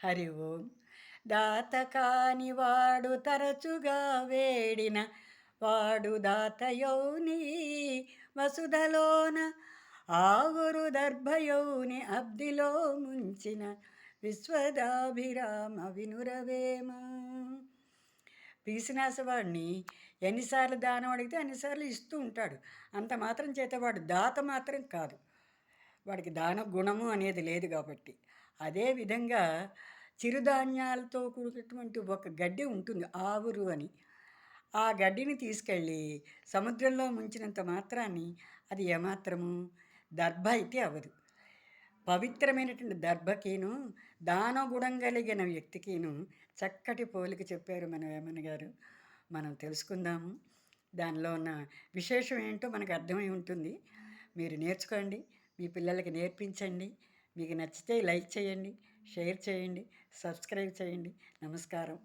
హరి ఓం. దాత కాని వాడు తరచుగా వేడిన వాడు దాతయౌని వసుధలోన ఆవురు దర్భయౌని అబ్దిలో ముంచిన విశ్వదాభిరామ వినురవేమ. పీసినాసవాడిని ఎన్నిసార్లు దానం అడిగితే అన్నిసార్లు ఇస్తూ ఉంటాడు. అంత మాత్రం చేత వాడు దాత మాత్రం కాదు, వాడికి దాన గుణము అనేది లేదు కాబట్టి. అదేవిధంగా చిరుధాన్యాలతో కూడినటువంటి ఒక గడ్డి ఉంటుంది ఆవురు అని. ఆ గడ్డిని తీసుకెళ్ళి సముద్రంలో ముంచినంత మాత్రాన్ని అది ఏమాత్రము దర్భ అయితే అవ్వదు. పవిత్రమైనటువంటి దర్భకిను దానగుణం కలిగిన వ్యక్తికిను చక్కటి పోలిక చెప్పారు మన వేమన గారు. మనం తెలుసుకుందాము. దానిలో ఉన్న విశేషం ఏంటో మనకు అర్థమై ఉంటుంది. మీరు నేర్చుకోండి, మీ పిల్లలకి నేర్పించండి. మీకు నచ్చితే లైక్ చేయండి, షేర్ చేయండి, సబ్స్క్రైబ్ చేయండి. నమస్కారం.